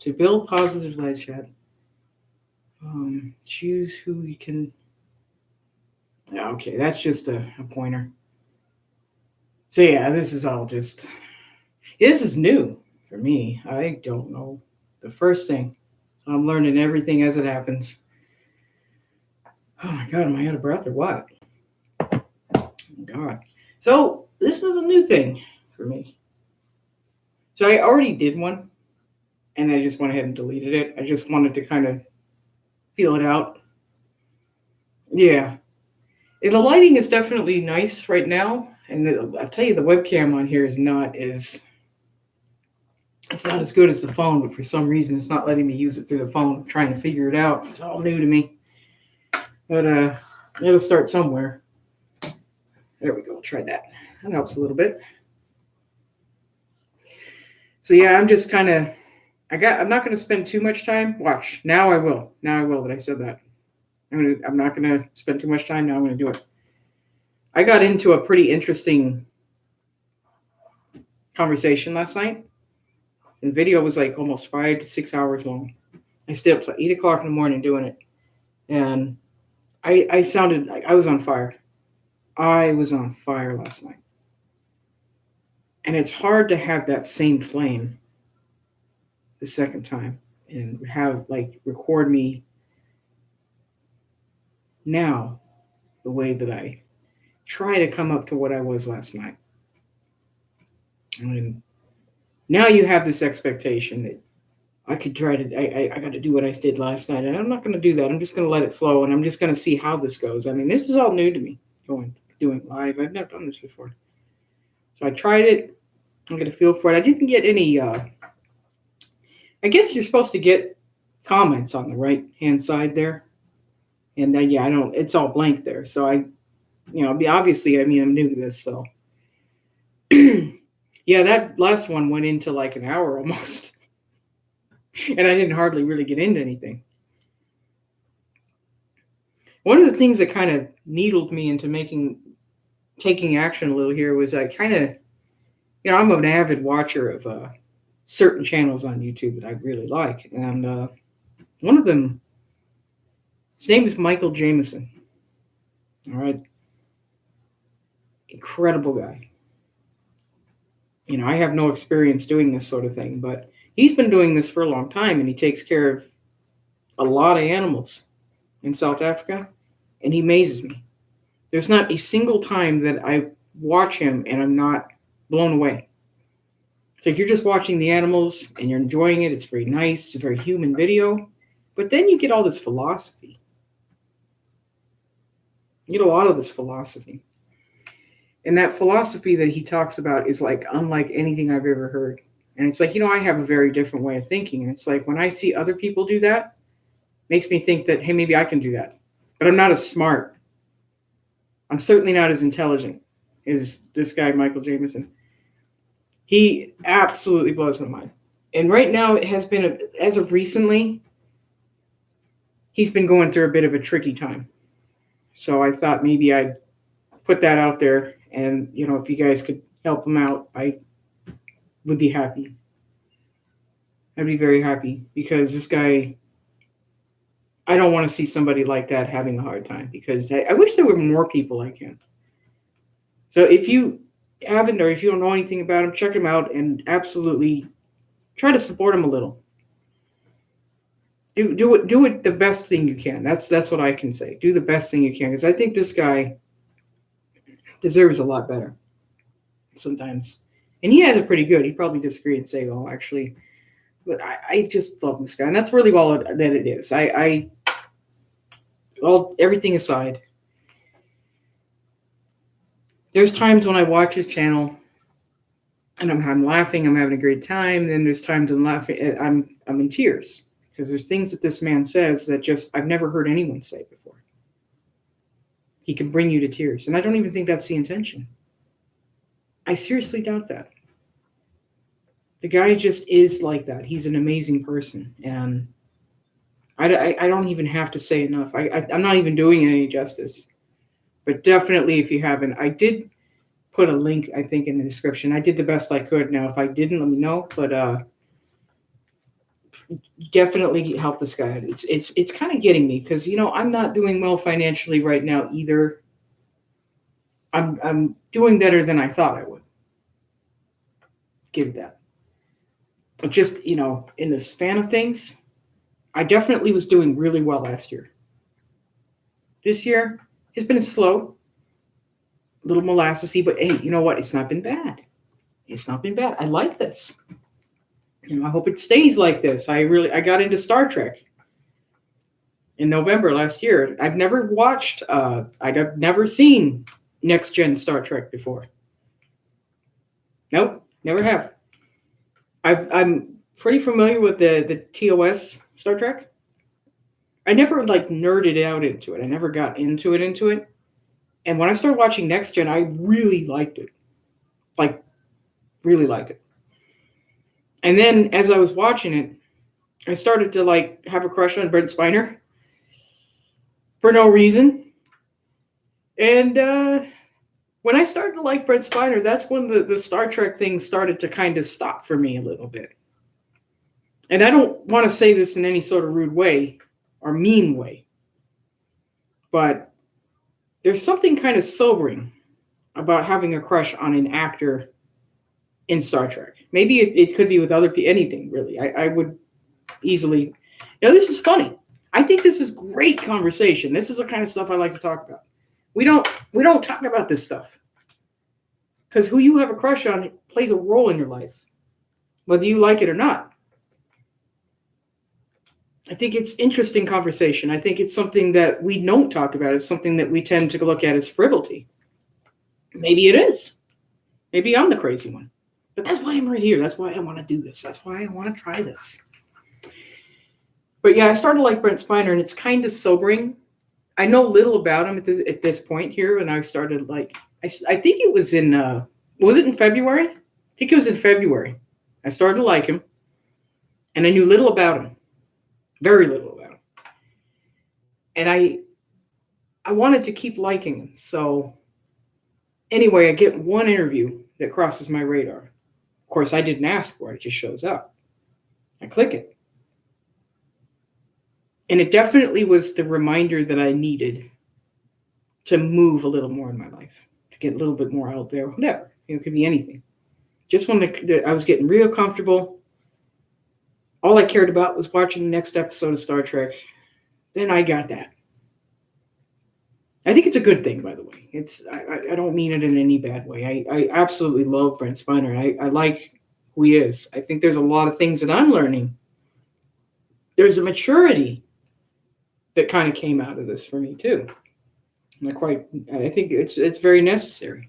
To build positive light chat, choose who you can. Yeah, okay, that's just a pointer. So yeah, this is all just. This is new for me. I don't know the first thing. I'm learning everything as it happens. Oh my god, am I out of breath or what? Oh god. So this is a new thing for me. So I already did one, and I just went ahead and deleted it. I just wanted to kind of feel it out. Yeah. The lighting is definitely nice right now, and I'll tell you, the webcam on here is not as it's not as good as the phone, but for some reason, it's not letting me use it through the phone. I'm trying to figure it out. It's all new to me, but I gotta start somewhere. There we go. I'll try that. That helps a little bit. So yeah, I'm just kind of. I'm not gonna spend too much time. Watch. Now I will. Now I will. That I said that. I'm not gonna spend too much time. Now I'm gonna do it. I got into a pretty interesting conversation last night. And video was like almost 5 to 6 hours long. I stayed up till 8 o'clock in the morning doing it, and I sounded like I was on fire. I was on fire last night, and it's hard to have that same flame the second time and have like record me now the way that I try to come up to what I was last night. I mean, now you have this expectation that I could try to. I got to do what I did last night, and I'm not going to do that. I'm just going to let it flow, and I'm just going to see how this goes. I mean, this is all new to me. Doing live. I've never done this before, so I tried it. I'm going to feel for it. I didn't get any. I guess you're supposed to get comments on the right hand side there, and yeah, I don't. It's all blank there, so obviously, I mean, I'm new to this, so yeah, that last one went into like an hour almost. And I didn't hardly really get into anything. One of the things that kind of needled me into taking action a little here was I kind of, I'm an avid watcher of certain channels on YouTube that I really like. And one of them, his name is Michael Jameson. All right. Incredible guy. I have no experience doing this sort of thing, but he's been doing this for a long time, and he takes care of a lot of animals in South Africa, and he amazes me. There's not a single time that I watch him and I'm not blown away. So you're just watching the animals and you're enjoying it. It's very nice. It's a very human video. But then you get all this philosophy. You get a lot of this philosophy. And that philosophy that he talks about is like unlike anything I've ever heard. And it's like, I have a very different way of thinking. And it's like when I see other people do that, it makes me think that, hey, maybe I can do that. But I'm not as smart. I'm certainly not as intelligent as this guy, Michael Jameson. He absolutely blows my mind. And right now, it has been, as of recently, he's been going through a bit of a tricky time. So I thought maybe I'd put that out there. And, if you guys could help him out, I would be happy. I'd be very happy because this guy, I don't want to see somebody like that having a hard time because I wish there were more people like him. So if you haven't or if you don't know anything about him, check him out and absolutely try to support him a little. Do it the best thing you can. That's what I can say. Do the best thing you can because I think this guy deserves a lot better sometimes. And he has it pretty good. He probably disagree and say, "Oh, actually," but I just love this guy, and that's really all that it is. Everything aside, there's times when I watch his channel and I'm laughing, I'm having a great time. Then there's times I'm laughing, I'm in tears because there's things that this man says that just I've never heard anyone say before. He can bring you to tears, and I don't even think that's the intention. I seriously doubt that. The guy just is like that. He's an amazing person, and I don't even have to say enough. I'm not even doing it any justice. But definitely, if you haven't, I did put a link, I think, in the description. I did the best I could. Now, if I didn't, let me know. But definitely help this guy. It's kind of getting me because I'm not doing well financially right now either. I'm doing better than I thought I would. Give that. But just in the span of things, I definitely was doing really well last year. This year has been slow, a little molassesy, but hey, you know what? It's not been bad. It's not been bad. I like this. I hope it stays like this. I got into Star Trek in November last year. I've never watched. I've never seen Next Gen Star Trek before. Nope, never have. I'm pretty familiar with the TOS Star Trek. I never nerded out into it. I never got into it. And when I started watching Next Gen, I really liked it. Really liked it. And then as I was watching it, I started to have a crush on Brent Spiner for no reason. And when I started to like Brent Spiner, that's when the Star Trek thing started to kind of stop for me a little bit. And I don't want to say this in any sort of rude way or mean way, but there's something kind of sobering about having a crush on an actor in Star Trek. Maybe it could be with other people, anything really. I would easily, this is funny. I think this is great conversation. This is the kind of stuff I like to talk about. We don't talk about this stuff because who you have a crush on plays a role in your life, whether you like it or not. I think it's interesting conversation. I think it's something that we don't talk about. It's something that we tend to look at as frivolity. Maybe it is. Maybe I'm the crazy one. But that's why I'm right here. That's why I want to do this. That's why I want to try this. But yeah, I started to like Brent Spiner, and it's kind of sobering. I know little about him at this point here, and I started I think it was in, was it in February? I think it was in February. I started to like him, and I knew little about him. Very little about him. And I wanted to keep liking him. So anyway, I get one interview that crosses my radar. Of course, I didn't ask for it. It just shows up. I click it. And it definitely was the reminder that I needed to move a little more in my life, to get a little bit more out there, whatever. It could be anything. Just when I was getting real comfortable, all I cared about was watching the next episode of Star Trek. Then I got that. I think it's a good thing, by the way. I don't mean it in any bad way. I absolutely love Brent Spiner. I like who he is. I think there's a lot of things that I'm learning. There's a maturity that kind of came out of this for me too. And I think it's very necessary.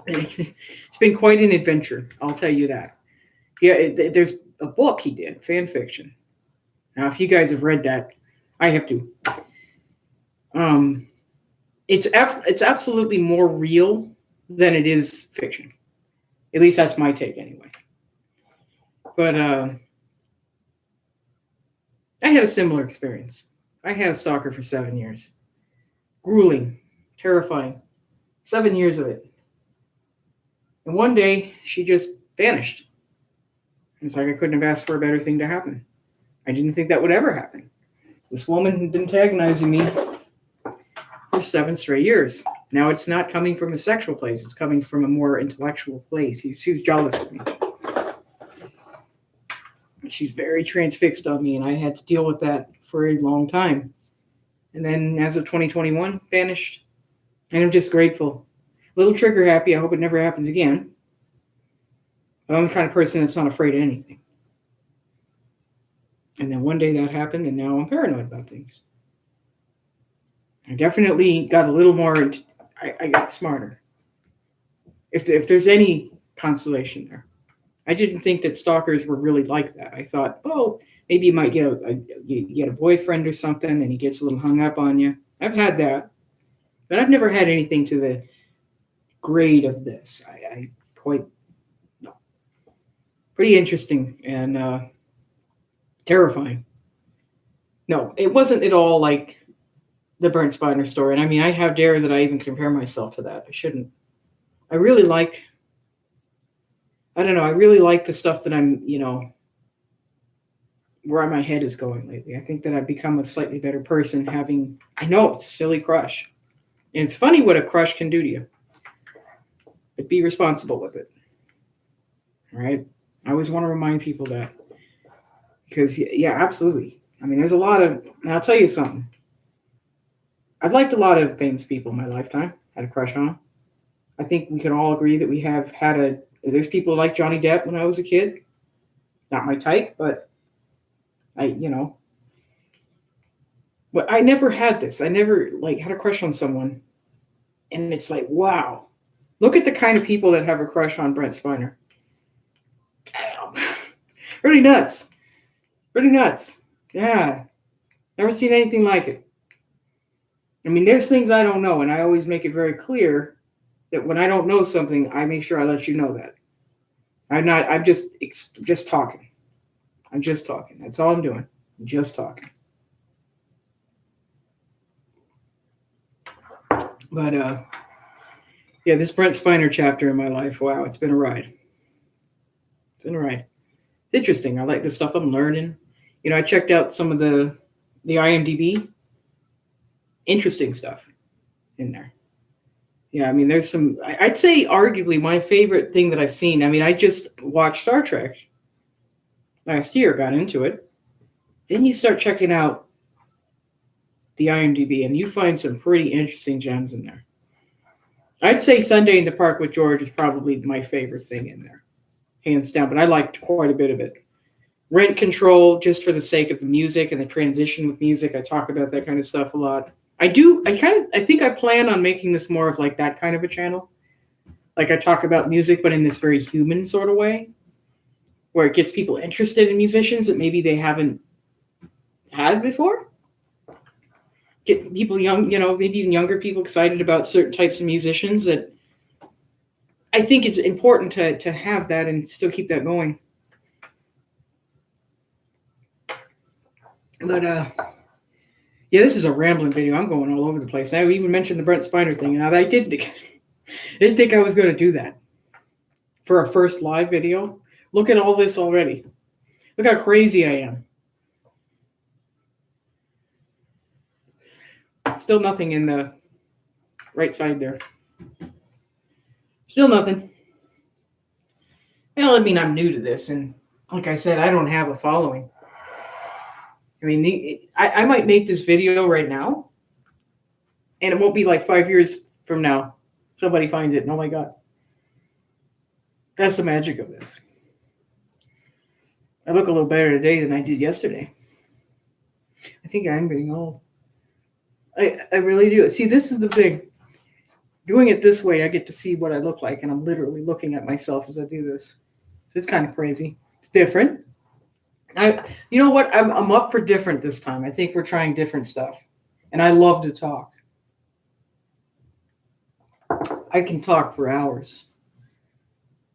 It's been quite an adventure, I'll tell you that. Yeah, there's a book he did, fan fiction. Now, if you guys have read that, I have to. It's absolutely more real than it is fiction. At least that's my take anyway. But I had a similar experience. I had a stalker for 7 years. Grueling, terrifying. 7 years of it. And one day, she just vanished. It's like I couldn't have asked for a better thing to happen. I didn't think that would ever happen. This woman had been antagonizing me for 7 straight years. Now it's not coming from a sexual place. It's coming from a more intellectual place. She was jealous of me. She's very transfixed on me, and I had to deal with that for a long time. And then as of 2021, vanished. And I'm just grateful. A little trigger happy. I hope it never happens again. But I'm the kind of person that's not afraid of anything. And then one day that happened, and now I'm paranoid about things. I definitely got a little more, I got smarter. If there's any consolation there. I didn't think that stalkers were really like that. I thought, oh, maybe you might get you get a boyfriend or something, and he gets a little hung up on you. I've had that. But I've never had anything to the grade of this. No. Pretty interesting and terrifying. No, it wasn't at all like the Brent Spiner story. And I mean, how dare that I even compare myself to that? I shouldn't. I really like the stuff that I'm, where my head is going lately. I think that I've become a slightly better person having, I know it's a silly crush. And it's funny what a crush can do to you. But be responsible with it. All right? I always want to remind people that. Because, yeah, absolutely. I mean, there's a lot of, and I'll tell you something. I've liked a lot of famous people in my lifetime, had a crush on. I think we can all agree that we have had there's people like Johnny Depp when I was a kid. Not my type, but but I never had this. I never had a crush on someone. And it's like, wow, look at the kind of people that have a crush on Brent Spiner. Damn. Really nuts. Really nuts. Yeah. Never seen anything like it. I mean, there's things I don't know, and I always make it very clear that when I don't know something, I make sure I let you know that. I'm just talking. I'm just talking. That's all I'm doing. I'm just talking. But, yeah, this Brent Spiner chapter in my life, wow, it's been a ride. It's been a ride. It's interesting. I like the stuff I'm learning. I checked out some of the IMDb. Interesting stuff in there. Yeah, I mean, there's some, I'd say arguably my favorite thing that I've seen. I mean, I just watched Star Trek last year, got into it. Then you start checking out the IMDb and you find some pretty interesting gems in there. I'd say Sunday in the Park with George is probably my favorite thing in there, hands down, but I liked quite a bit of it. Rent Control, just for the sake of the music and the transition with music. I talk about that kind of stuff a lot. I think I plan on making this more of like that kind of a channel. Like I talk about music, but in this very human sort of way, where it gets people interested in musicians that maybe they haven't had before. Get people young, maybe even younger people excited about certain types of musicians that I think it's important to have that and still keep that going. But, yeah, this is a rambling video. I'm going all over the place. I even mentioned the Brent Spiner thing. And I didn't think I was going to do that for a first live video. Look at all this already. Look how crazy I am. Still nothing in the right side there. Still nothing. Well, I mean, I'm new to this. And like I said, I don't have a following. I mean, I might make this video right now, and it won't be like 5 years from now. Somebody finds it, and oh my God. That's the magic of this. I look a little better today than I did yesterday. I think I'm getting old. I really do. See, this is the thing. Doing it this way, I get to see what I look like, and I'm literally looking at myself as I do this. So it's kind of crazy. It's different. You know what? I'm up for different this time. I think we're trying different stuff. And I love to talk. I can talk for hours.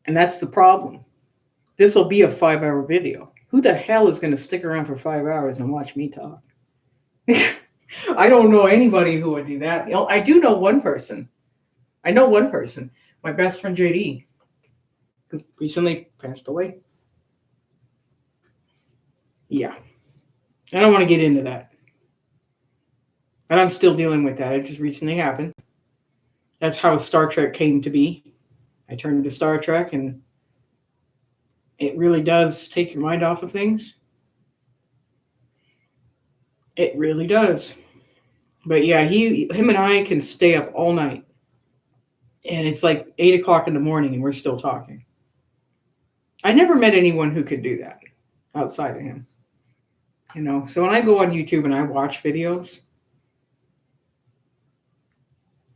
And that's the problem. This will be a 5-hour video. Who the hell is going to stick around for 5 hours and watch me talk? I don't know anybody who would do that. I do know one person. I know one person. My best friend, JD, who recently passed away. Yeah. I don't want to get into that. But I'm still dealing with that. It just recently happened. That's how Star Trek came to be. I turned to Star Trek, and it really does take your mind off of things. It really does. But yeah, him and I can stay up all night. And it's like 8 o'clock in the morning, and we're still talking. I never met anyone who could do that outside of him. So when I go on YouTube and I watch videos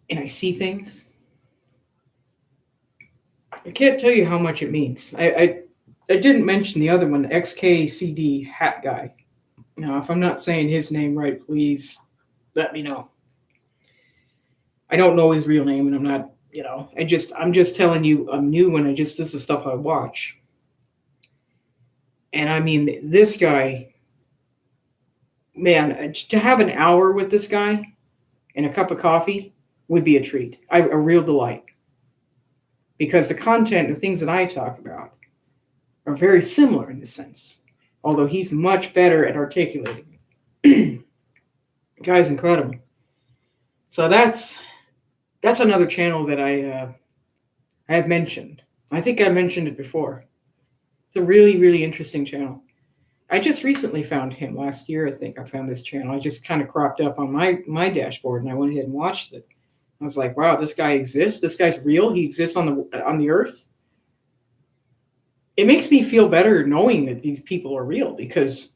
and I see things, I can't tell you how much it means. I didn't mention the other one, the XKCD hat guy. Now, if I'm not saying his name right, please let me know. I don't know his real name, and I'm not, I'm just telling you I'm new, and this is stuff I watch. And I mean, this guy, man, to have an hour with this guy and a cup of coffee would be a treat, a real delight. Because the content, the things that I talk about, are very similar in this sense. although he's much better at articulating it. Guy's incredible. So that's another channel that I have mentioned. I think I mentioned it before. It's a really, really interesting channel. I just recently found him last year. I think I found this channel. I just kind of cropped up on my dashboard, and I went ahead and watched it. I was like, wow, this guy exists. This guy's real. He exists on the earth. It makes me feel better knowing that these people are real, because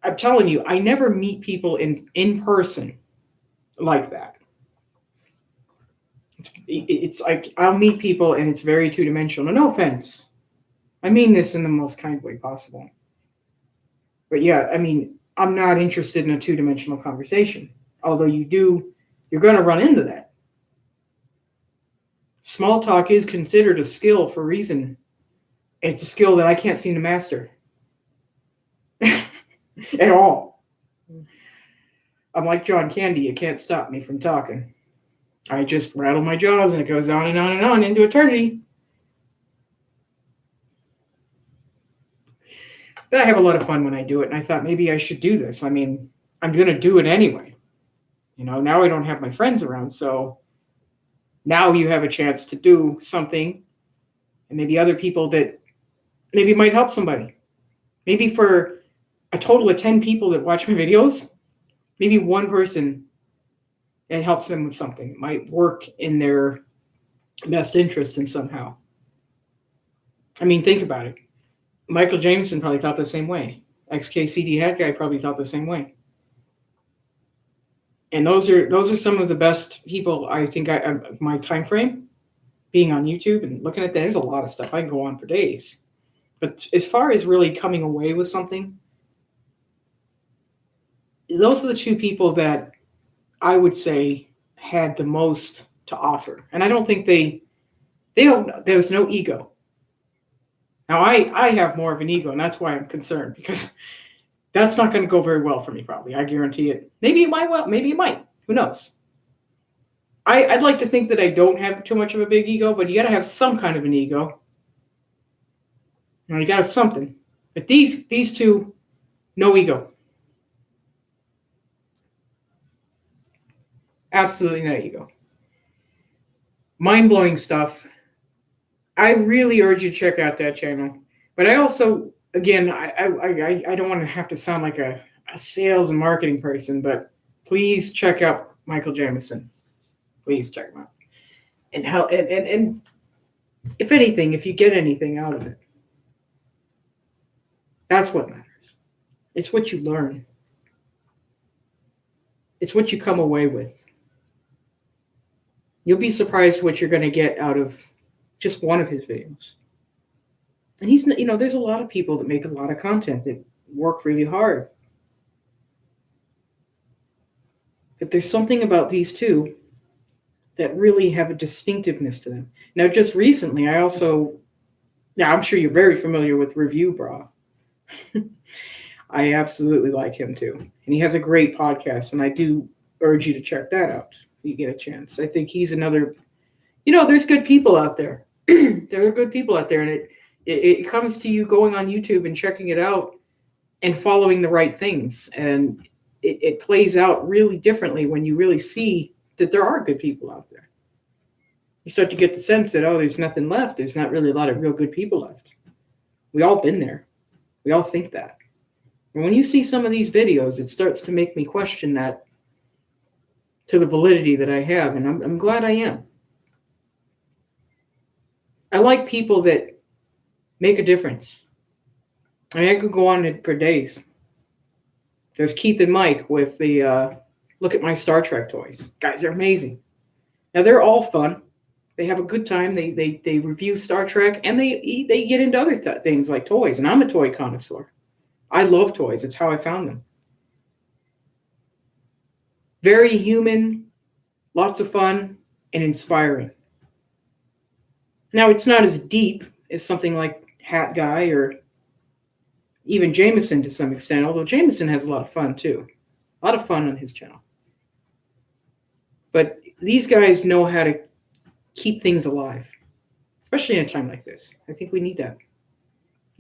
I'm telling you, I never meet people in person like that. It's like I'll meet people and it's very two-dimensional. No offense. I mean this in the most kind way possible. But yeah, I mean, I'm not interested in a two-dimensional conversation. Although you're going to run into that. Small talk is considered a skill for a reason. It's a skill that I can't seem to master at all. I'm like John Candy. You can't stop me from talking. I just rattle my jaws and it goes on and on and on into eternity. But I have a lot of fun when I do it, and I thought maybe I should do this. I mean, I'm going to do it anyway. Now I don't have my friends around, so now you have a chance to do something, and maybe other people that maybe might help somebody. Maybe for a total of 10 people that watch my videos, maybe one person that helps them with something. It might work in their best interest in somehow. I mean, think about it. Michael Jameson probably thought the same way. XKCD Hat Guy probably thought the same way. And those are some of the best people I think my time frame being on YouTube and looking at that. There's a lot of stuff. I can go on for days. But as far as really coming away with something, those are the two people that I would say had the most to offer. And I don't think there's no ego. Now, I have more of an ego, and that's why I'm concerned, because that's not going to go very well for me, probably. I guarantee it. Maybe it might well. Maybe it might. Who knows? I'd like to think that I don't have too much of a big ego, but you got to have some kind of an ego. You got to have something. But these two, no ego. Absolutely no ego. Mind-blowing stuff. I really urge you to check out that channel. But I also, again, I don't want to have to sound like a sales and marketing person, but please check out Michael Jameson. Please check him out. And if anything, if you get anything out of it, that's what matters. It's what you learn. It's what you come away with. You'll be surprised what you're going to get out of just one of his videos. And there's a lot of people that make a lot of content that work really hard. But there's something about these two that really have a distinctiveness to them. Now, just recently, I'm sure you're very familiar with Review Bra. I absolutely like him too. And he has a great podcast, and I do urge you to check that out if you get a chance. I think he's another, there's good people out there. There are good people out there, and it comes to you going on YouTube and checking it out and following the right things. And it plays out really differently when you really see that there are good people out there. You start to get the sense that, there's nothing left. There's not really a lot of real good people left. We all been there. We all think that. And when you see some of these videos, it starts to make me question that to the validity that I have. And I'm glad I am. I like people that make a difference. I mean, I could go on it for days. There's Keith and Mike with the Look at My Star Trek Toys. Guys are amazing. Now, they're all fun. They have a good time. They review Star Trek, and they get into other things like toys. And I'm a toy connoisseur. I love toys. It's how I found them. Very human, lots of fun, and inspiring. Now, it's not as deep as something like Hat Guy or even Jameson to some extent, although Jameson has a lot of fun too. A lot of fun on his channel. But these guys know how to keep things alive, especially in a time like this. I think we need that.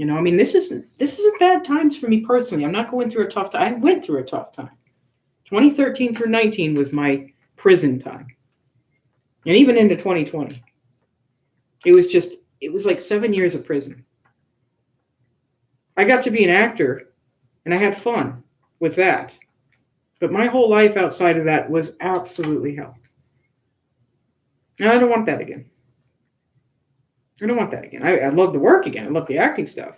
I mean, this isn't bad times for me personally. I'm not going through a tough time. I went through a tough time. 2013 through 19 was my prison time. And even into 2020. It was like 7 years of prison. I got to be an actor and I had fun with that. But my whole life outside of that was absolutely hell. And I don't want that again. I don't want that again. I love the work again. I love the acting stuff.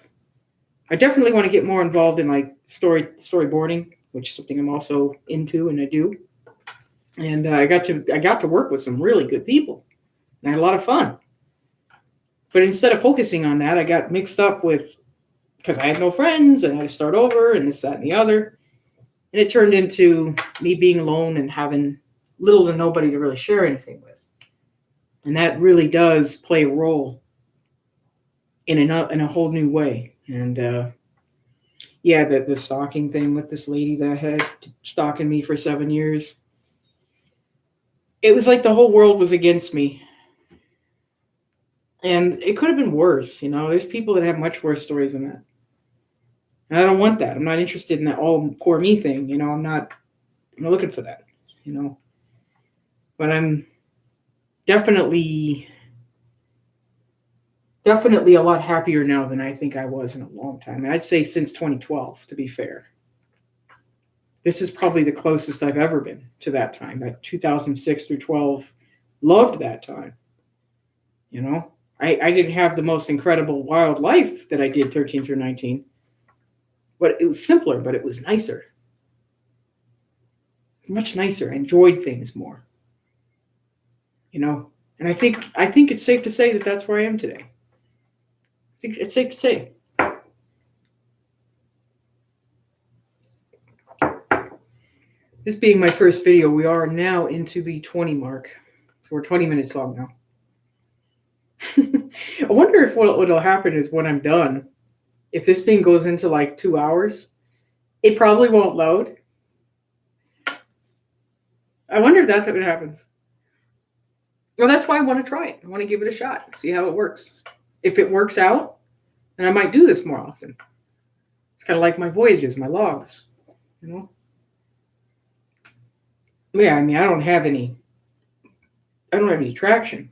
I definitely want to get more involved in like storyboarding, which is something I'm also into and I do. And I got to work with some really good people. And I had a lot of fun. But instead of focusing on that, I got mixed up with, because I had no friends and I had to start over and this, that, and the other. And it turned into me being alone and having little to nobody to really share anything with. And that really does play a role in a whole new way. And yeah, the stalking thing with this lady that had stalking me for 7 years. It was like the whole world was against me. And it could have been worse. There's people that have much worse stories than that. And I don't want that. I'm not interested in that all poor me thing. I'm not looking for that, But I'm definitely a lot happier now than I think I was in a long time. And I'd say since 2012, to be fair. This is probably the closest I've ever been to that time, that 2006 through 12. Loved that time. I didn't have the most incredible wild life that I did 13 through 19. But it was simpler, but it was nicer. Much nicer. I enjoyed things more. And I think it's safe to say that that's where I am today. I think it's safe to say. This being my first video, we are now into the 20 mark. So we're 20 minutes long now. I wonder if what'll happen is when I'm done, if this thing goes into like 2 hours, it probably won't load. I wonder if that's what happens. Well, that's why I want to try it. I want to give it a shot and see how it works. If it works out, then I might do this more often. It's kind of like my voyages, my logs, Yeah, I mean, I don't have any traction.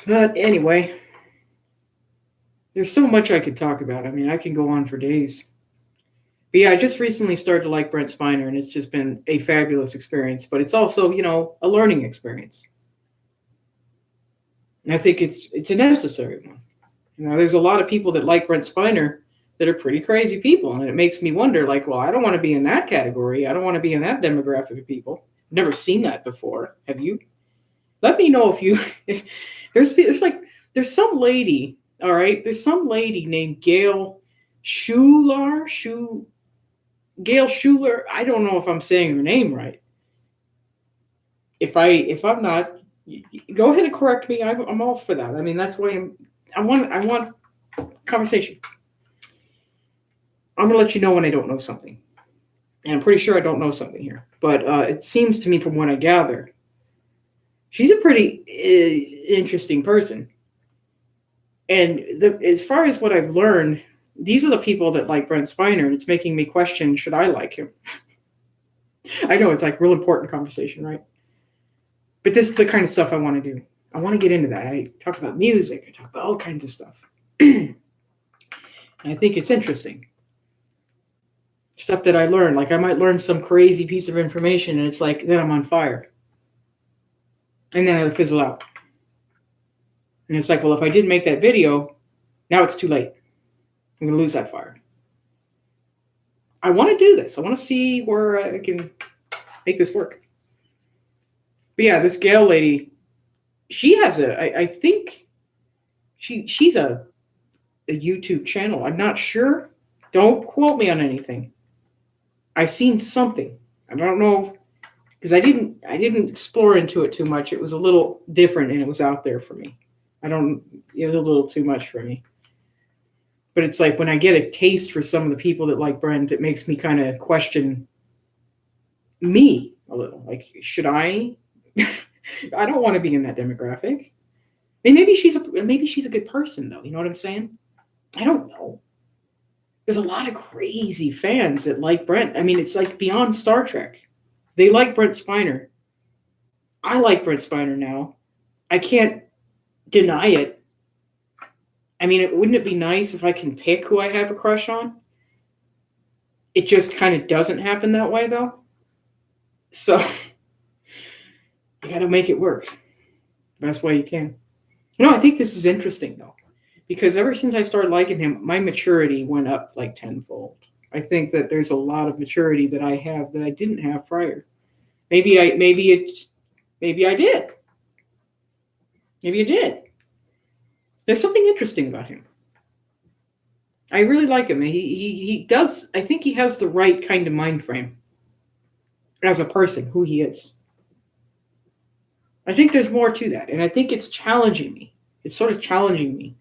But anyway, there's so much I could talk about. I mean, I can go on for days. But yeah, I just recently started to like Brent Spiner, and it's just been a fabulous experience. But it's also, a learning experience. And I think it's a necessary one. There's a lot of people that like Brent Spiner that are pretty crazy people. And it makes me wonder, like, well, I don't want to be in that category. I don't want to be in that demographic of people. I've never seen that before. Have you? Let me know if there's some lady, all right? There's some lady named Gail Schuler. Gail Schuler. I don't know if I'm saying her name right. If I'm not, go ahead and correct me. I'm all for that. I mean, that's why I want conversation. I'm gonna let you know when I don't know something, and I'm pretty sure I don't know something here. But it seems to me, from what I gather, she's a pretty interesting person. And as far as what I've learned, these are the people that like Brent Spiner, and it's making me question, should I like him? I know it's like real important conversation, right? But this is the kind of stuff I want to do. I want to get into that. I talk about music. I talk about all kinds of stuff. And I think it's interesting. Stuff that I learn. Like I might learn some crazy piece of information, and it's like, then I'm on fire. And then I fizzle out. And it's like, well, if I didn't make that video, now it's too late. I'm going to lose that fire. I want to do this. I want to see where I can make this work. But yeah, this Gail lady, she has I think she's a YouTube channel. I'm not sure. Don't quote me on anything. I've seen something. I don't know, because I didn't explore into it too much. It was a little different and it was out there for me. It was a little too much for me. But it's like when I get a taste for some of the people that like Brent, it makes me kind of question me a little. Like, should I? I don't want to be in that demographic. And maybe she's a good person though. You know what I'm saying? I don't know. There's a lot of crazy fans that like Brent. I mean, it's like beyond Star Trek. They like Brent Spiner. I like Brent Spiner now. I can't deny it. I mean, wouldn't it be nice if I can pick who I have a crush on? It just kind of doesn't happen that way, though. So you got to make it work the best way you can. I think this is interesting, though, because ever since I started liking him, my maturity went up like tenfold. I think that there's a lot of maturity that I have that I didn't have prior. Maybe I did. Maybe I did. There's something interesting about him. I really like him. He does. I think he has the right kind of mind frame as a person, who he is. I think there's more to that, and I think it's challenging me. It's sort of challenging me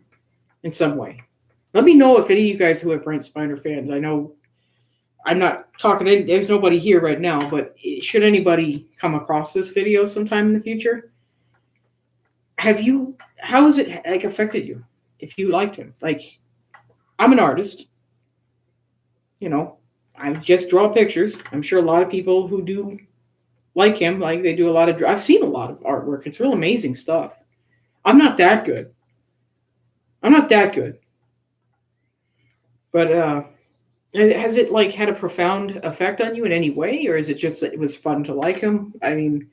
in some way. Let me know if any of you guys who are Brent Spiner fans. I know I'm not talking. There's nobody here right now, but should anybody come across this video sometime in the future, how has it like affected you? If you liked him, like I'm an artist, I just draw pictures. I'm sure a lot of people who do like him, like they do a lot of. I've seen a lot of artwork. It's real amazing stuff. I'm not that good. But has it like had a profound effect on you in any way, or is it just that it was fun to like him? I mean,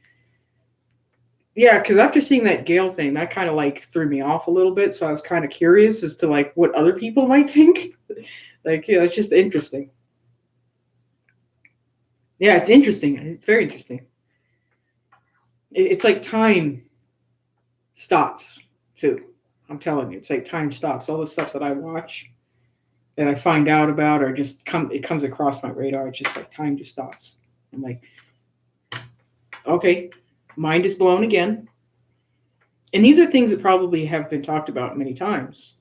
yeah, because after seeing that Gale thing, that kind of like threw me off a little bit. So I was kind of curious as to like what other people might think. Like, it's just interesting. Yeah, it's interesting. It's very interesting. It's like time stops too. I'm telling you, it's like time stops. All the stuff that I watch, that I find out about, or just it comes across my radar. It's just like time just stops. I'm like, okay, mind is blown again. And these are things that probably have been talked about many times.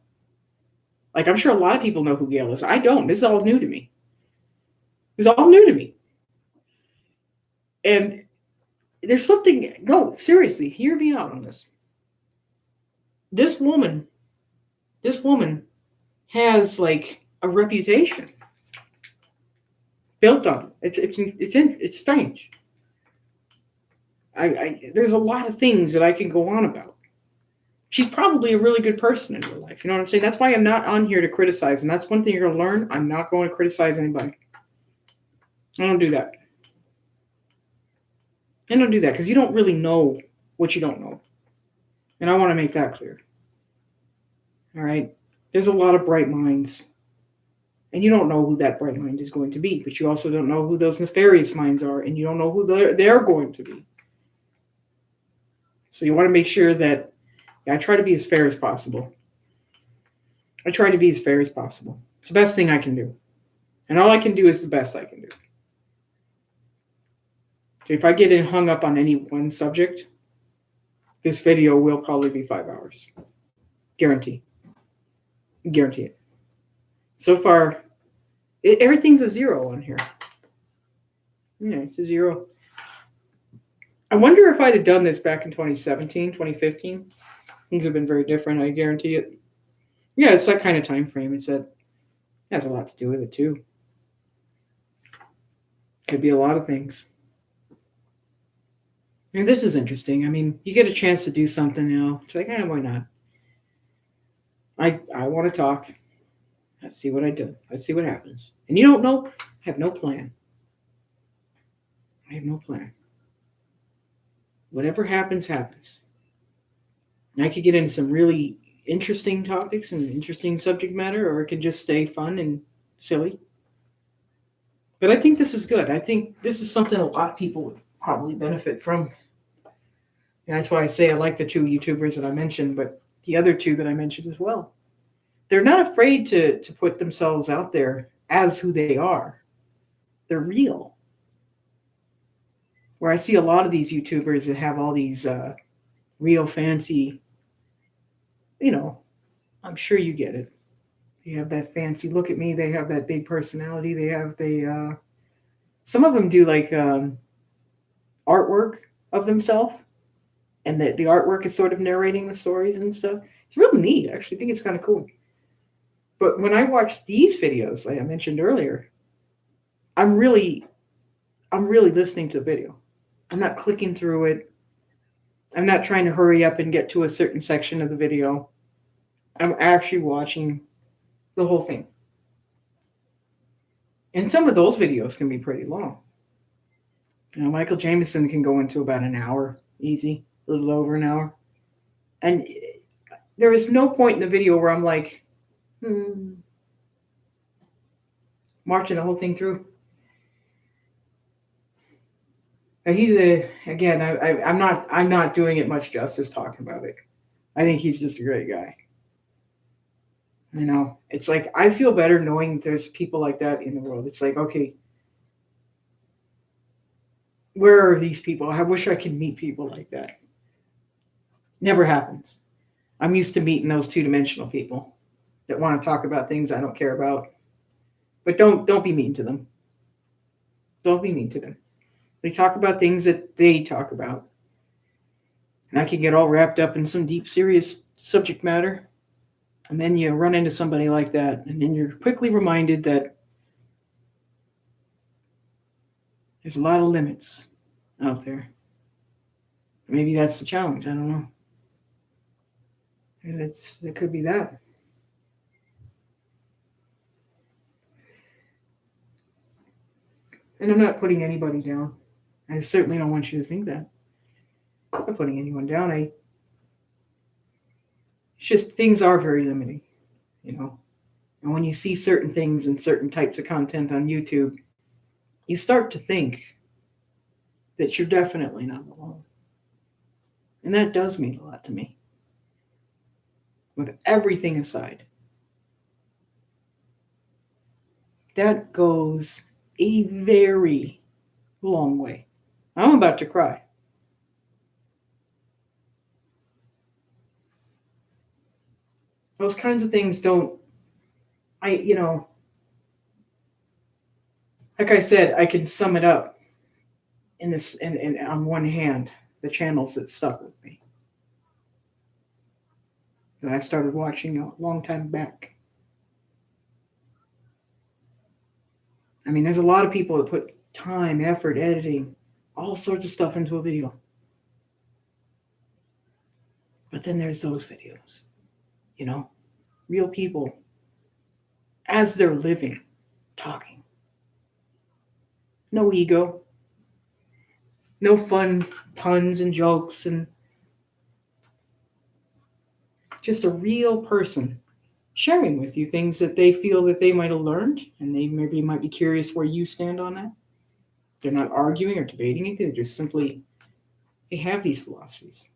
Like, I'm sure a lot of people know who Gale is. I don't. This is all new to me. And there's something, no, seriously, hear me out on this. This woman has like a reputation built on it. It's strange. There's a lot of things that I can go on about. She's probably a really good person in real life. You know what I'm saying? That's why I'm not on here to criticize. And that's one thing you're going to learn. I'm not going to criticize anybody. I don't do that. Because you don't really know what you don't know. And I want to make that clear. All right? There's a lot of bright minds. And you don't know who that bright mind is going to be. But you also don't know who those nefarious minds are. And you don't know who they're going to be. So you want to make sure that I try to be as fair as possible. It's the best thing I can do. And all I can do is the best I can do. So if I get hung up on any one subject, this video will probably be 5 hours. Guarantee it. So far, everything's a 0 on here. Yeah, it's a 0. I wonder if I'd have done this back in 2017, 2015. Things have been very different, I guarantee it. Yeah, it's that kind of time frame. It has a lot to do with it, too. Could be a lot of things. And this is interesting. I mean, you get a chance to do something, it's like, why not? I want to talk. Let's see what I do. Let's see what happens. And you don't know? I have no plan. Whatever happens, happens. And I could get into some really interesting topics and interesting subject matter, or it could just stay fun and silly. But I think this is good. I think this is something a lot of people would probably benefit from. And that's why I say I like the 2 YouTubers that I mentioned, but the other 2 that I mentioned as well. They're not afraid to put themselves out there as who they are. They're real. Where I see a lot of these YouTubers that have all these real fancy, I'm sure you get it. They have that fancy look at me. They have that big personality. Some of them do like artwork of themselves. and the artwork is sort of narrating the stories and stuff. It's real neat. I actually think it's kind of cool. But when I watch these videos, like I mentioned earlier, I'm really listening to the video. I'm not clicking through it. I'm not trying to hurry up and get to a certain section of the video. I'm actually watching the whole thing. And some of those videos can be pretty long. Michael Jameson can go into about an hour, easy, a little over an hour. And there is no point in the video where I'm like, marching the whole thing through. And he's again, I'm not doing it much justice talking about it. I think he's just a great guy. It's like I feel better knowing there's people like that in the world. It's like, okay, where are these people? I wish I could meet people like that. Never happens. I'm used to meeting those two-dimensional people that want to talk about things I don't care about. But don't be mean to them. Don't be mean to them. They talk about things that they talk about. And I can get all wrapped up in some deep, serious subject matter. And then you run into somebody like that, and then you're quickly reminded that there's a lot of limits out there. Maybe that's the challenge. I don't know. It could be that. And I'm not putting anybody down. I certainly don't want you to think that. I'm not putting anyone down. It's just things are very limiting, And when you see certain things and certain types of content on YouTube, you start to think that you're definitely not alone. And that does mean a lot to me. With everything aside, that goes a very long way. I'm about to cry. Those kinds of things like I said, I can sum it up in this, and on one hand, the channels that stuck with me. That I started watching a long time back. There's a lot of people that put time, effort, editing, all sorts of stuff into a video. But then there's those videos, real people as they're living, talking. No ego. No fun puns and jokes, and just a real person sharing with you things that they feel that they might have learned, and they maybe might be curious where you stand on that. They're not arguing or debating anything. They're just simply, they have these philosophies.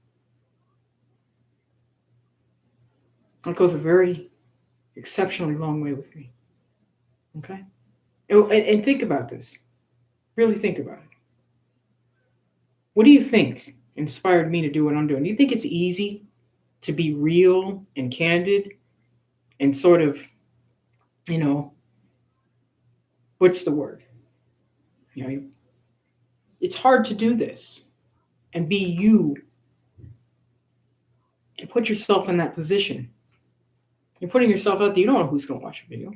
It goes a very exceptionally long way with me. Okay? And think about this. Really think about it. What do you think inspired me to do what I'm doing? Do you think it's easy to be real and candid and sort of, what's the word? It's hard to do this and be you and put yourself in that position. You're putting yourself out there. You don't know who's going to watch your video.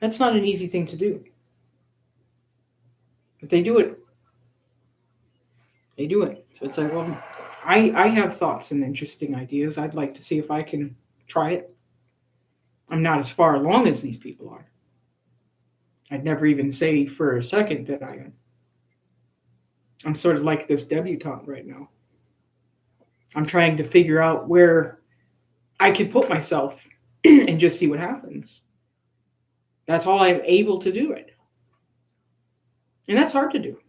That's not an easy thing to do. But they do it. They do it. So it's like, well, I have thoughts and interesting ideas. I'd like to see if I can try it. I'm not as far along as these people are. I'd never even say for a second that I am. I'm sort of like this debutante right now. I'm trying to figure out where I can put myself and just see what happens. That's all I'm able to do right now. And that's hard to do.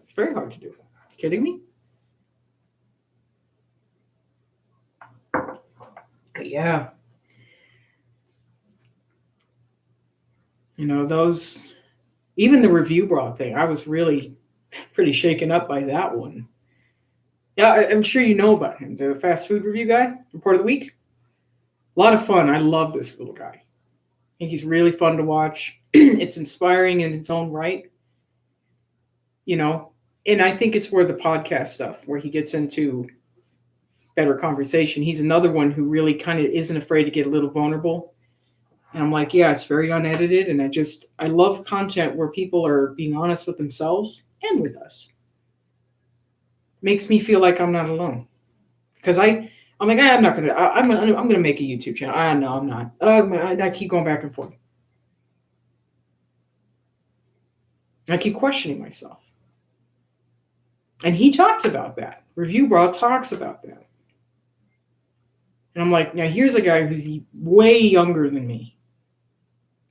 It's very hard to do. You kidding me? Yeah. Those, even the review broad thing, I was really pretty shaken up by that one. Yeah, I'm sure you know about him, the fast food review guy, Report of the Week. A lot of fun. I love this little guy. I think he's really fun to watch. It's inspiring in its own right. And I think it's where the podcast stuff, where he gets into better conversation. He's another one who really kind of isn't afraid to get a little vulnerable. And I'm like, yeah, it's very unedited. And I love content where people are being honest with themselves and with us. Makes me feel like I'm not alone. Because I'm like, I'm not gonna. I'm gonna make a YouTube channel. No, I'm not. I keep going back and forth. I keep questioning myself. And he talks about that. Review Bra talks about that. And I'm like, now here's a guy who's way younger than me,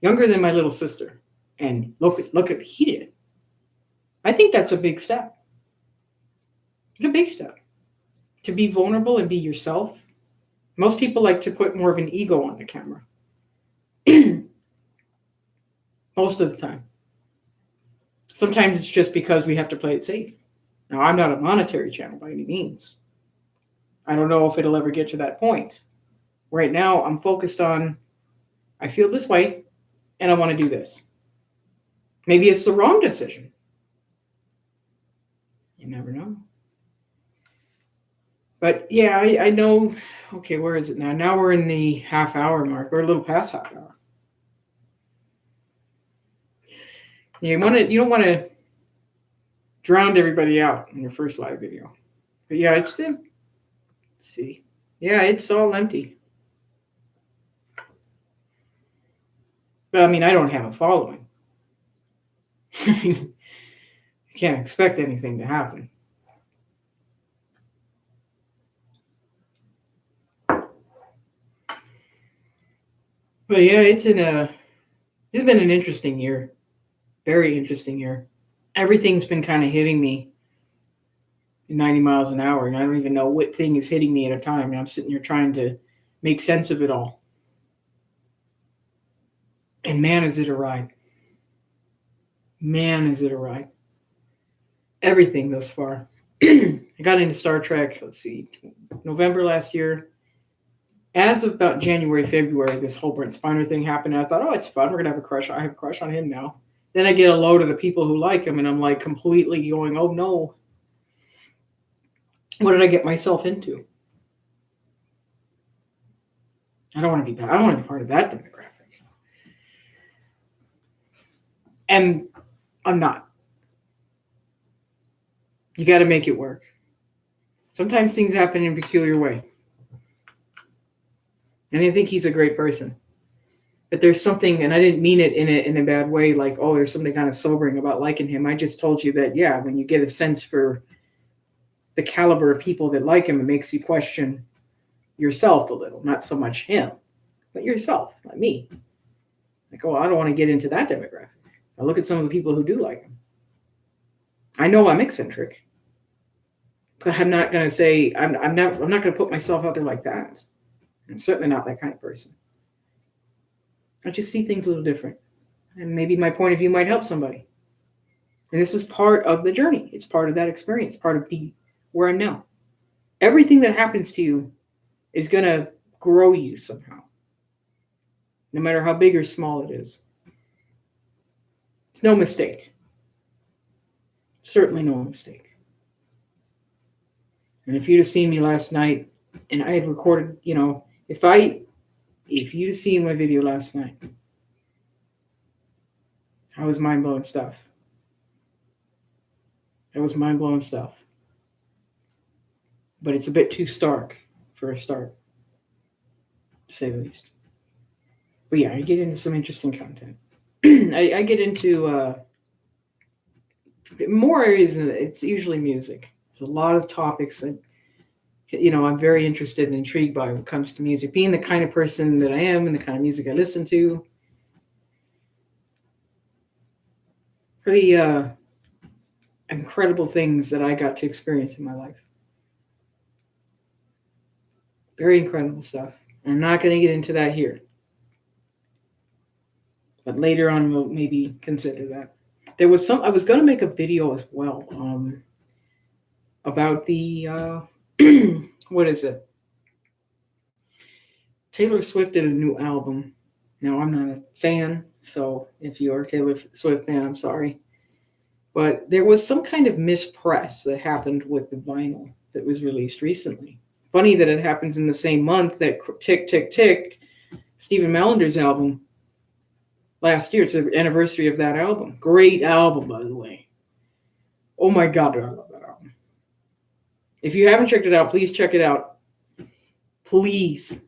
younger than my little sister, and look at what he did. I think that's a big step. It's a big step to be vulnerable and be yourself. Most people like to put more of an ego on the camera. Most of the time. Sometimes it's just because we have to play it safe. Now, I'm not a monetary channel by any means. I don't know if it'll ever get to that point. Right now, I'm focused on, I feel this way, and I want to do this. Maybe it's the wrong decision. You never know. But yeah, I know, okay, where is it now? Now we're in the half hour mark. We're a little past half hour. You don't want to drown everybody out in your first live video. But yeah, let's see. Yeah, it's all empty. But I mean, I don't have a following. You can't expect anything to happen. But yeah, it's been an interesting year. Very interesting year. Everything's been kind of hitting me 90 miles an hour, and I don't even know what thing is hitting me at a time. And I'm sitting here trying to make sense of it all. And man, is it a ride. Man, is it a ride. Everything thus far. I got into Star Trek, let's see, November last year. As of about January, February, this whole Brent Spiner thing happened. And I thought, oh, it's fun. We're going to have a crush. I have a crush on him now. Then I get a load of the people who like him, and I'm like completely going, oh no. What did I get myself into? I don't want to be that. I don't want to be part of that demographic. And I'm not. You got to make it work. Sometimes things happen in a peculiar way. And I think he's a great person. But there's something, and I didn't mean it in a bad way, like, oh, there's something kind of sobering about liking him. I just told you that, yeah, when you get a sense for the caliber of people that like him, it makes you question yourself a little. Not so much him, but yourself, like me. Like, oh, I don't want to get into that demographic. I look at some of the people who do like him. I know I'm eccentric, but I'm not going to say, I'm not going to put myself out there like that. I'm certainly not that kind of person. I just see things a little different. And maybe my point of view might help somebody. And this is part of the journey. It's part of that experience, part of being where I'm now. Everything that happens to you is going to grow you somehow, no matter how big or small it is. It's no mistake. Certainly no mistake. And if you'd have seen me last night, and I had recorded, if you'd have seen my video last night, that was mind-blowing stuff. That was mind-blowing stuff. But it's a bit too stark for a start, to say the least. But yeah, I get into some interesting content. I get into more areas. It's usually music. There's a lot of topics that, I'm very interested and intrigued by when it comes to music. Being the kind of person that I am and the kind of music I listen to. Pretty incredible things that I got to experience in my life. Very incredible stuff. I'm not going to get into that here. But later on, we'll maybe consider that. I was going to make a video as well about the, what is it? Taylor Swift did a new album. Now, I'm not a fan, so if you're a Taylor Swift fan, I'm sorry. But there was some kind of mispress that happened with the vinyl that was released recently. Funny that it happens in the same month that Tick, Tick, Tick, Stephen Mallander's album last year. It's the anniversary of that album. Great album, by the way. Oh my God, I love that album. If you haven't checked it out, please check it out. Please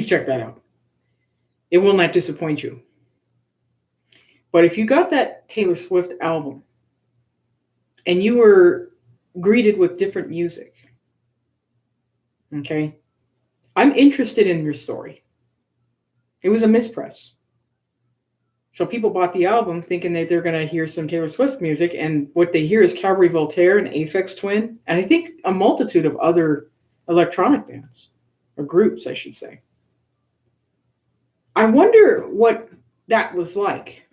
check that out. It will not disappoint you. But if you got that Taylor Swift album and you were greeted with different music, okay, I'm interested in your story. It was a mispress. So people bought the album thinking that they're going to hear some Taylor Swift music, and what they hear is Cabaret Voltaire and Aphex Twin, and I think a multitude of other electronic bands, or groups, I should say. I wonder what that was like.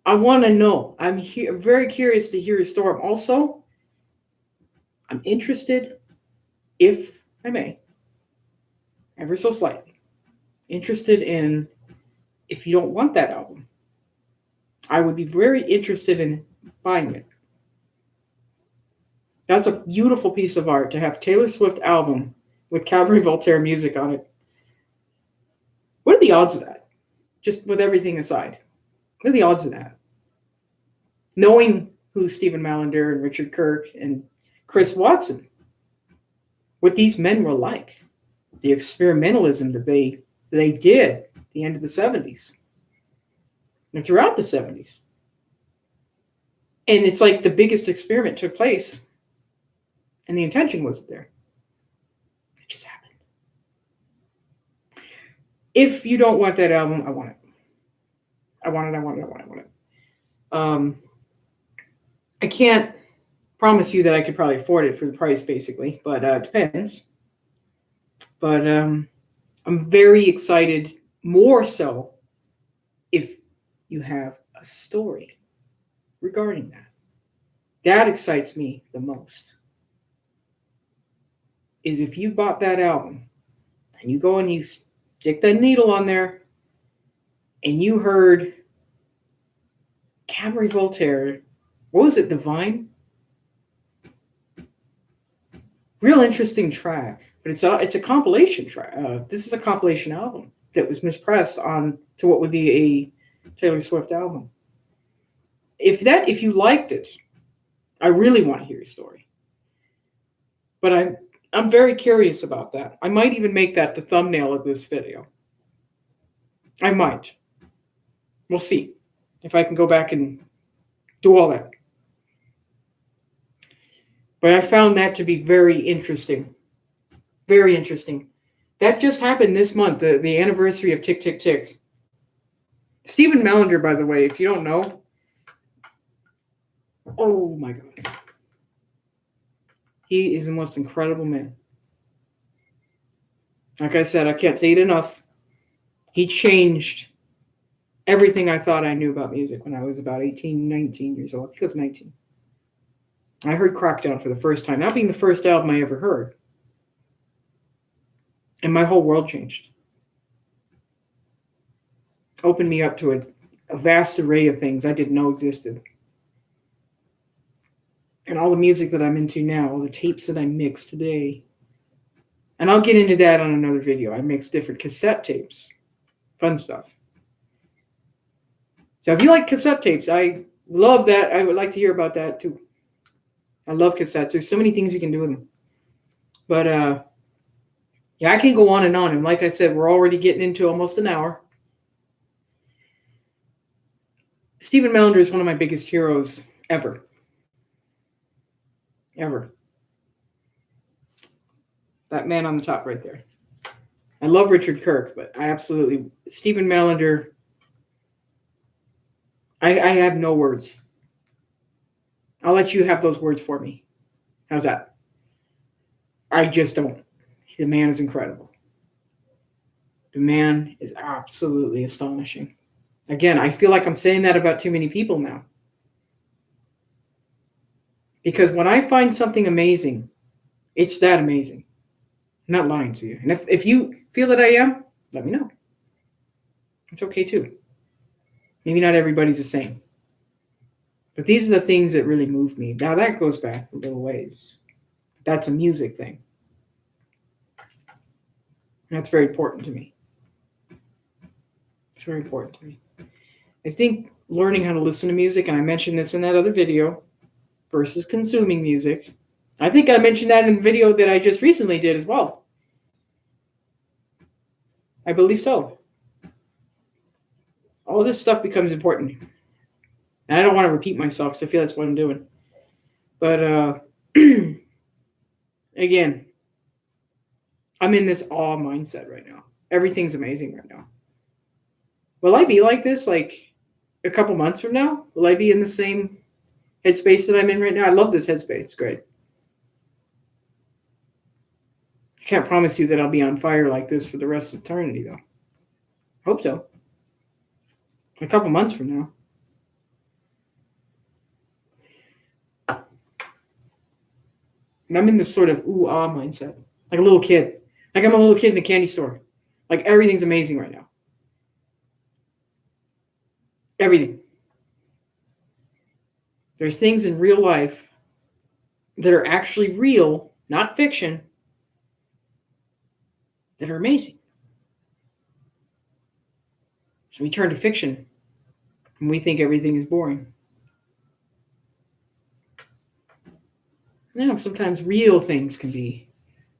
I want to know. I'm very curious to hear your story. Also, I'm interested, if I may, ever so slightly, interested in, if you don't want that album, I would be very interested in buying it. That's a beautiful piece of art to have Taylor Swift album with Cabaret Voltaire music on it. What are the odds of that? Just with everything aside, what are the odds of that? Knowing who Stephen Mallander and Richard Kirk and Chris Watson, what these men were like, the experimentalism that they did at the end of the 70s and throughout the 70s. And it's like the biggest experiment took place and the intention wasn't there. It just happened. If you don't want that album, I want it. I want it. I can't promise you that I could probably afford it for the price, basically, but it depends. But I'm very excited, more so if you have a story regarding that. That excites me the most. Is if you bought that album and you go and you stick that needle on there and you heard Cabaret Voltaire, what was it, Divine? Real interesting track, but it's a compilation track. This is a compilation album that was mispressed on to what would be a Taylor Swift album. If you liked it, I really want to hear your story. But I'm very curious about that. I might even make that the thumbnail of this video. I might. We'll see if I can go back and do all that. But I found that to be very interesting. Very interesting. That just happened this month, the anniversary of Tick, Tick, Tick. Stephen Mallander, by the way, if you don't know, oh my God. He is the most incredible man. Like I said, I can't say it enough. He changed everything I thought I knew about music when I was about 18, 19 years old. I think I was 19. I heard Crackdown for the first time, that being the first album I ever heard. And my whole world changed. Opened me up to a vast array of things I didn't know existed. And all the music that I'm into now, all the tapes that I mix today. And I'll get into that on another video. I mix different cassette tapes. Fun stuff. So if you like cassette tapes, I love that. I would like to hear about that too. I love cassettes. There's so many things you can do with them. But yeah, I can go on. And like I said, we're already getting into almost an hour. Stephen Mallander is one of my biggest heroes ever. Ever. That man on the top right there. I love Richard Kirk, but I absolutely... Stephen Mallander, I have no words. I'll let you have those words for me. How's that? I just don't. The man is incredible. The man is absolutely astonishing. Again, I feel like I'm saying that about too many people now. Because when I find something amazing, it's that amazing. I'm not lying to you. And if you feel that I am, let me know. It's okay too. Maybe not everybody's the same. But these are the things that really move me. Now that goes back a little ways. That's a music thing. That's very important to me. It's very important to me. I think learning how to listen to music, and I mentioned this in that other video, versus consuming music. I think I mentioned that in the video that I just recently did as well. I believe so. All this stuff becomes important. And I don't want to repeat myself because I feel that's what I'm doing. But again, I'm in this awe mindset right now. Everything's amazing right now. Will I be like this like a couple months from now? Will I be in the same headspace that I'm in right now? I love this headspace. It's great. I can't promise you that I'll be on fire like this for the rest of eternity, though. Hope so. A couple months from now. And I'm in this sort of ooh-ah mindset. Like a little kid. Like I'm a little kid in a candy store. Like everything's amazing right now. Everything. There's things in real life that are actually real, not fiction, that are amazing. So we turn to fiction and we think everything is boring. Now, sometimes real things can be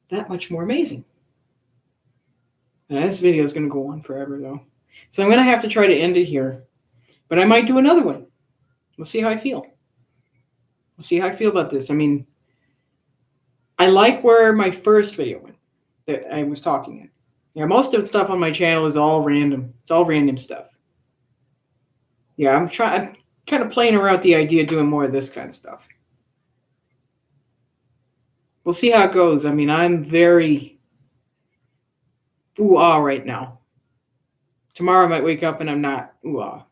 that much more amazing. Now, this video is going to go on forever, though. So I'm going to have to try to end it here. But I might do another one. We'll see how I feel. We'll see how I feel about this. I mean, I like where my first video went that I was talking in. Yeah, most of the stuff on my channel is all random. It's all random stuff. Yeah, I'm kind of playing around with the idea of doing more of this kind of stuff. We'll see how it goes. I mean, I'm very ooh-ah right now. Tomorrow I might wake up and I'm not ooh-ah.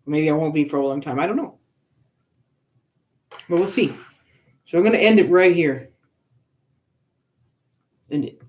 Maybe I won't be for a long time. I don't know. But we'll see. So I'm going to end it right here. End it.